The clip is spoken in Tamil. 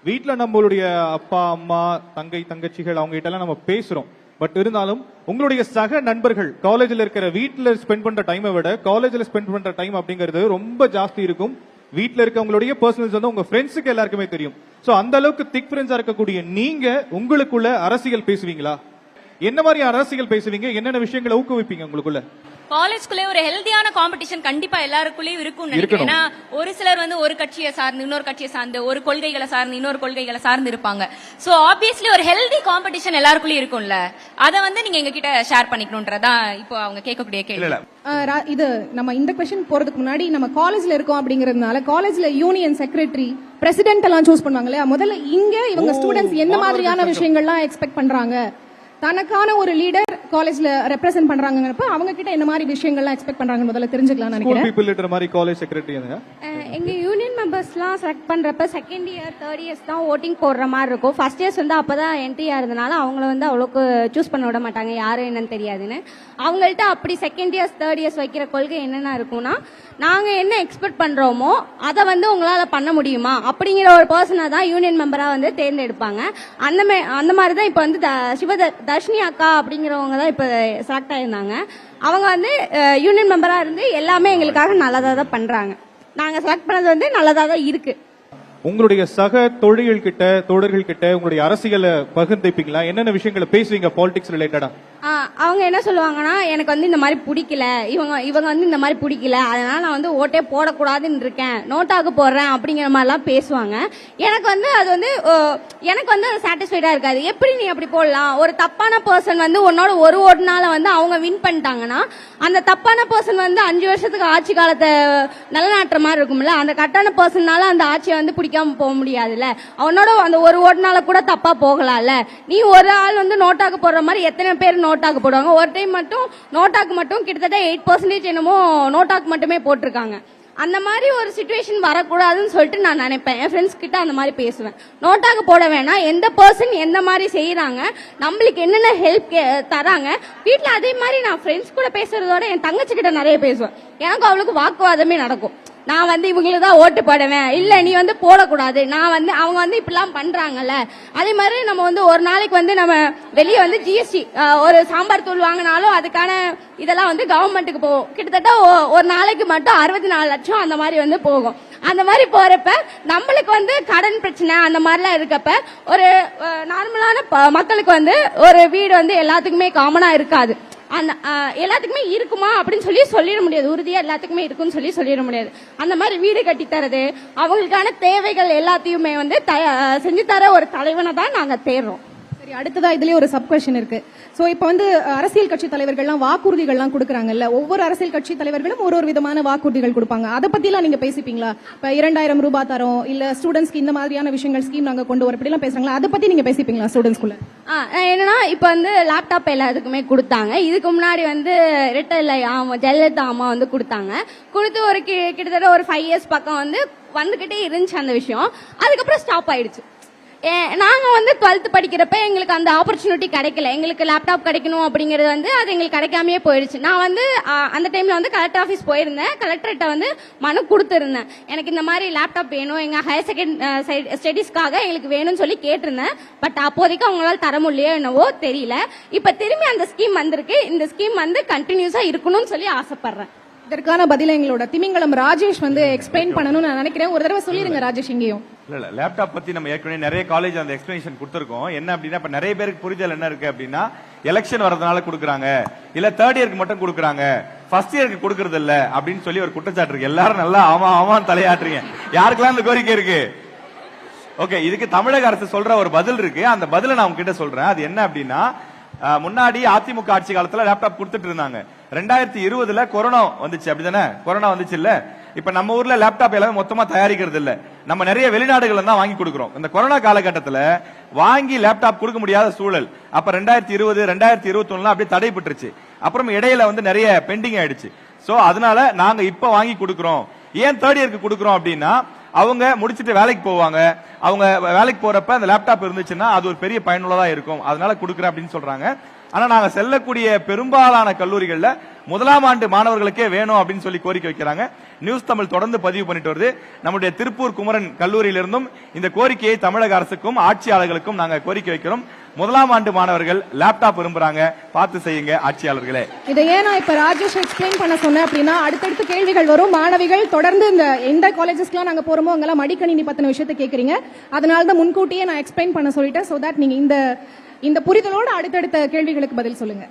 வீட்ல நம்மளுடைய அப்பா அம்மா தங்கை தங்கச்சிகள் அவங்க கிட்ட எல்லாம் நம்ம பேசுறோம். பட் இருந்தாலும் உங்களுடைய சக நண்பர்கள் காலேஜ்ல இருக்கிற வீட்ல ஸ்பெண்ட் பண்ற டைமை விட காலேஜ்ல ஸ்பெண்ட் பண்ற டைம் அப்படிங்கிறது ரொம்ப ஜாஸ்தி இருக்கும். வீட்ல இருக்கவங்களுடைய பர்சனல்ஸ் வந்து உங்க ஃப்ரெண்ட்ஸுக்கு எல்லாருக்குமே தெரியும். சோ அந்த அளவுக்கு திக் ஃப்ரெண்ட்ஸா இருக்கக்கூடிய நீங்க உங்களுக்குள்ள அரசியல் பேசுவீங்களா? என்ன மாதிரி அரசியல் பேசுவீங்க? என்னென்ன விஷயங்களை ஊக்குவிப்பீங்க உங்களுக்குள்ள? காலேஜ்குள்ளே ஒரு ஹெல்தியான காம்படிஷன் கண்டிப்பா எல்லாருக்குள்ளேயும் இருக்கும்னு நினைக்கிறேன். ஏன்னா ஒரு சிலர் வந்து ஒரு கட்சியை சார்ந்து இன்னொரு கட்சியை சார்ந்து, ஒரு கொள்கைகளை சார்ந்து இன்னொரு கொள்கைகளை சார்ந்து இருப்பாங்க. சோ ஆப்வியஸ்லி ஒரு ஹெல்தி காம்படிஷன் எல்லாருக்குள்ளேயும் இருக்கும்ல, அதை வந்து நீங்க எங்க கிட்ட ஷேர் பண்ணிக்கணும்ன்றதான் இப்போ அவங்க கேட்கக்கூடிய கேள்வி. இது நம்ம இந்த கொஸ்டின் போறதுக்கு முன்னாடி நம்ம காலேஜ்ல இருக்கோம் அப்படிங்கறதுனால காலேஜ்ல யூனியன் செக்ரட்டரி பிரசிடென்ட் எல்லாம் சூஸ் பண்ணுவாங்க இல்லையா? முதல்ல இங்க இவங்க ஸ்டூடெண்ட்ஸ் என்ன மாதிரியான விஷயங்கள்லாம் எக்ஸ்பெக்ட் பண்றாங்க, தனக்கான ஒரு லீடர் காலேஜ்ல ரெப்ரசென்ட் பண்றாங்கங்கறப்ப அவங்க கிட்ட என்ன மாதிரி விஷயங்கள்லாம் எக்ஸ்பெக்ட் பண்றாங்க முதல்ல தெரிஞ்சுக்கலாம் நினைக்கிறேன். பீப்பிள் லீடர் மாதிரி காலேஜ் செக்ரட்டரி எங்க யூனியன் மெம்பர்ஸ்லாம் செலக்ட் பண்றப்ப செகண்ட் இயர் தேர்ட் இயர்ஸ் தான் ஓட்டிங் போடுற மாதிரி இருக்கும். ஃபர்ஸ்ட் இயர்ஸ் வந்து அப்பதான் என்ட்ரியா இருந்தனால அவங்கள வந்து அவ்வளோக்கு சூஸ் பண்ண விட மாட்டாங்க, யாரும் என்னன்னு தெரியாதுன்னு. அவங்கள்ட்ட அப்படி செகண்ட் இயர்ஸ் தேர்ட் இயர்ஸ் வைக்கிற கொள்கை என்னென்ன இருக்கும்னா, நாங்க என்ன எக்ஸ்பெக்ட் பண்றோமோ அதை வந்து உங்களால பண்ண முடியுமா அப்படிங்கிற ஒரு பர்சனை தான் யூனியன் மெம்பரா வந்து தேர்ந்தெடுப்பாங்க. அந்த மாதிரி தான் இப்ப வந்து தர்ஷினி அக்கா அப்படிங்கிறவங்க தான் இப்ப செலக்ட் ஆயிருந்தாங்க. அவங்க வந்து யூனியன் மெம்பரா இருந்து எல்லாமே எங்களுக்காக நல்லதா தான் பண்றாங்க. நாங்க செலக்ட் பண்ணது வந்து நல்லதா தான் இருக்கு. உங்களுடைய சக தோழர்கள் கிட்ட உங்களுடைய அரசியலை பகிர்ந்துப்பீங்களா? என்னென்ன விஷயங்களை பேசுவீங்க பாலிடிக்ஸ் ரிலேட்டடா? அவங்க என்ன சொல்லுவாங்கன்னா, எனக்கு வந்து இந்த மாதிரி பிடிக்கல, இவங்க வந்து இந்த மாதிரி பிடிக்கல, அதனால நான் வந்து ஓட்டே போடக்கூடாதுன்னு இருக்கேன், நோட்டாக்கு போடுறேன் அப்படிங்கிற மாதிரிலாம் பேசுவாங்க. எனக்கு வந்து அது வந்து எனக்கு வந்து சாட்டிஸ்ஃபைடா இருக்காது. எப்படி நீ அப்படி போடலாம்? ஒரு தப்பான பர்சன் வந்து உன்னோட ஒரு ஓட்டுனால வந்து அவங்க வின் பண்ணிட்டாங்கன்னா அந்த தப்பான பர்சன் வந்து 5 வருஷத்துக்கு ஆட்சி காலத்தை நிலநாட்டுற மாதிரி இருக்கும்ல, அந்த கட்டான பர்சன்னால அந்த ஆட்சியை வந்து பிடிக்காம போக முடியாதுல்ல. அவனோட அந்த ஒரு ஓட்டுனால கூட தப்பா போகலாம்ல. நீ ஒரு ஆள் வந்து நோட்டாக்கு போடுற மாதிரி எத்தனை பேர் நோட்டாக்கு போடுவாங்க? ஒரு டைம் மட்டும் நோட்டாக்கு மட்டும் கிட்டத்தட்ட 8% என்னமோ நோட்டாக்கு மட்டுமே போட்டிருக்காங்க. அந்த மாதிரி ஒரு சிச்சுவேஷன் வரக்கூடாதுன்னு சொல்லிட்டு நான் நினைப்பேன். என் ஃப்ரெண்ட்ஸ் கிட்ட அந்த மாதிரி பேசுவேன். நோட்டாக்கு போட வேணாம், எந்த பர்சன் எந்த மாதிரி செய்யறாங்க, நம்மளுக்கு என்னென்ன ஹெல்ப் தராங்க. வீட்டுல அதே மாதிரி நான் ஃப்ரெண்ட்ஸ் கூட பேசுறதோட என் தங்கச்சி கிட்ட நிறைய பேசுவேன். எனக்கு அவளுக்கு வாக்குவாதமே நடக்கும். நான் வந்து இவங்களுக்கு தான் ஓட்டு போடுவேன், இல்ல நீ வந்து போடக்கூடாது, நான் வந்து அவங்க வந்து இப்படிலாம் பண்றாங்கல்ல. அதே மாதிரி நம்ம வந்து ஒரு நாளைக்கு வந்து நம்ம வெளியே வந்து ஜிஎஸ்டி ஒரு சாம்பார் தூள் வாங்கினாலும் அதுக்கான இதெல்லாம் வந்து கவர்மெண்ட்டுக்கு போகும். கிட்டத்தட்ட ஒரு நாளைக்கு மட்டும் 64 லட்சம் அந்த மாதிரி வந்து போகும். அந்த மாதிரி போறப்ப நம்மளுக்கு வந்து கடன் பிரச்சனை அந்த மாதிரிலாம் இருக்கப்ப ஒரு நார்மலான மக்களுக்கு வந்து ஒரு வீடு வந்து எல்லாத்துக்குமே காமனா இருக்காது. அந்த எல்லாத்துக்குமே இருக்குமா அப்படின்னு சொல்லிட முடியாது, உறுதியா எல்லாத்துக்குமே இருக்குன்னு சொல்லிட முடியாது. அந்த மாதிரி வீடு கட்டி தரது, அவங்களுக்கான தேவைகள் எல்லாத்தையுமே வந்து செஞ்சு தர ஒரு தலைவனை தான் நாங்க தேடுறோம். சரி, அடுத்ததா இதுலயே ஒரு சப் கொஸ்டின் இருக்கு. சோ இப்ப வந்து அரசியல் கட்சி தலைவர்கள்லாம் வாக்குறுதிகள்லாம் கொடுக்கறாங்கல்ல, ஒவ்வொரு அரசியல் கட்சி தலைவர்களும் ஒரு விதமான வாக்குறுதிகள் கொடுப்பாங்க. அதை பத்தி எல்லாம் நீங்க பேசிப்பீங்களா? இப்ப 2000 ரூபாய் தரோம், இல்ல ஸ்டூடெண்ட்ஸ்க்கு இந்த மாதிரியான விஷயங்கள் ஸ்கீம் நாங்க கொண்டு வர இப்படி எல்லாம் பேசுறாங்களா? அதை பத்தி நீங்க பேசிப்பீங்களா ஸ்டூடெண்ட்ஸ்குள்ள? என்னன்னா இப்ப வந்து லேப்டாப் எல்லாத்துக்குமே கொடுத்தாங்க. இதுக்கு முன்னாடி வந்து ரிட்டைல் ஜெயலலிதா அம்மா வந்து கொடுத்தாங்க. கொடுத்து ஒரு கிட்டத்தட்ட ஒரு 5 இயர்ஸ் பக்கம் வந்து வந்துகிட்டே இருந்துச்சு அந்த விஷயம். அதுக்கப்புறம் ஸ்டாப் ஆயிடுச்சு. நாங்க வந்து 12th படிக்கிறப்ப எங்களுக்கு அந்த ஆப்பர்ச்சுனிட்டி கிடைக்கல. எங்களுக்கு லேப்டாப் கிடைக்கணும் அப்படிங்கறது வந்து அது எங்களுக்கு கிடைக்காமயே போயிடுச்சு. நான் வந்து அந்த டைம்ல வந்து கலெக்டர் ஆபீஸ் போயிருந்தேன். கலெக்டர்கிட்ட வந்து மனு கொடுத்திருந்தேன், எனக்கு இந்த மாதிரி லேப்டாப் வேணும், எங்க ஹையர் செகண்டரி ஸ்டடீஸ்க்காக எங்களுக்கு வேணும்னு சொல்லி கேட்டிருந்தேன். பட் அப்போதைக்கு அவங்களால தர முடியலையோ என்னவோ தெரியல. இப்ப திரும்பி அந்த ஸ்கீம் வந்திருக்கு. இந்த ஸ்கீம் வந்து கண்டினியூஸா இருக்கணும்னு சொல்லி ஆசைப்படுறேன். இதற்கான பதில எங்களோட திமிங்கலம் ராஜேஷ் வந்து எக்ஸ்பிளைன் பண்ணணும்னு நான் நினைக்கிறேன். ஒரு தடவை சொல்லிருங்க ராஜேஷ். இங்கேயும் இல்ல லேப்டாப் பத்தி நம்ம ஏற்கனவே நிறைய காலேஜ் அந்த எக்ஸ்பிளனேஷன் கொடுத்திருக்கோம். என்ன அப்படின்னா இப்ப நிறைய பேருக்கு புரிதல் என்ன இருக்கு அப்படின்னா, எலெக்ஷன் வரதுனால கொடுக்குறாங்க, இல்ல தேர்ட் இயருக்கு மட்டும் கொடுக்குறாங்க, ஃபர்ஸ்ட் இயருக்கு கொடுக்கறது இல்ல அப்படின்னு சொல்லி ஒரு குற்றச்சாட்டு இருக்கு. எல்லாரும் நல்லா ஆமா ஆமான்னு தலையாட்டுறீங்க. யாருக்கெல்லாம் இந்த கோரிக்கை இருக்கு? ஓகே, இதுக்கு தமிழக அரசு சொல்ற ஒரு பதில் இருக்கு. அந்த பதில நான் உங்ககிட்ட சொல்றேன். அது என்ன அப்படின்னா, முன்னாடி அதிமுக ஆட்சி காலத்துல லேப்டாப் கொடுத்துட்டு இருந்தாங்க. 2020 கொரோனா வந்துச்சு, அப்படிதானே? கொரோனா வந்துச்சு இல்ல. இப்ப நம்ம ஊர்ல லேப்டாப் எல்லாமே மொத்தமா தயாரிக்கிறது இல்ல, நம்ம நிறைய வெளிநாடுகள் தான் வாங்கி கொடுக்கிறோம். இந்த கொரோனா காலகட்டத்துல வாங்கி லேப்டாப் கொடுக்க முடியாத சூழல். அப்ப 2020 2021 அப்படியே தடைபட்டுருச்சு. அப்புறம் இடையில வந்து நிறைய பெண்டிங் ஆயிடுச்சு. சோ அதனால நாங்க இப்ப வாங்கி கொடுக்கிறோம். ஏன் தேர்ட் இயருக்கு கொடுக்கிறோம் அப்படின்னா, அவங்க முடிச்சிட்டு வேலைக்கு போவாங்க. அவங்க வேலைக்கு போறப்ப அந்த லேப்டாப் இருந்துச்சுன்னா அது ஒரு பெரிய பயனுள்ளதா இருக்கும், அதனால கொடுக்குறேன் அப்படின்னு சொல்றாங்க. ஆனா நாங்க செல்லக்கூடிய பெரும்பாலான கல்லூரிகள்ல முதலாம் ஆண்டு மாணவர்களுக்கே வேணும் அப்படின்னு சொல்லி கோரிக்கை வைக்கிறாங்க. நியூஸ் தமிழ் தொடர்ந்து பதிவு பண்ணிட்டு வருது. நம்முடைய திருப்பூர் குமரன் கல்லூரியிலிருந்தும் இந்த கோரிக்கையை தமிழக அரசுக்கும் ஆட்சியாளர்களுக்கும் நாங்க கோரிக்கை வைக்கிறோம். முதலாம் ஆண்டு மாணவர்கள் லேப்டாப் விரும்புறாங்க, பார்த்து செய்யுங்க ஆட்சியாளர்களே. இதை ஏன் நான் இப்ப ராஜேஷ் எக்ஸ்பிளைன் பண்ண சொன்னேன் அப்படின்னா, அடுத்தடுத்து கேள்விகள் வரும். மாணவிகள் தொடர்ந்து இந்த எந்த காலேஜஸ்க்குலாம் நாங்க போறோமோ அங்கெல்லாம் மடிக்கணினி பத்தின விஷயத்தை கேக்குறீங்க. அதனால தான் முன்கூட்டியே நான் எக்ஸ்பிளைன் பண்ண சொல்லிட்டேன். சோ தட் நீங்க இந்த புரிதலோட அடுத்தடுத்த கேள்விகளுக்கு பதில் சொல்லுங்க.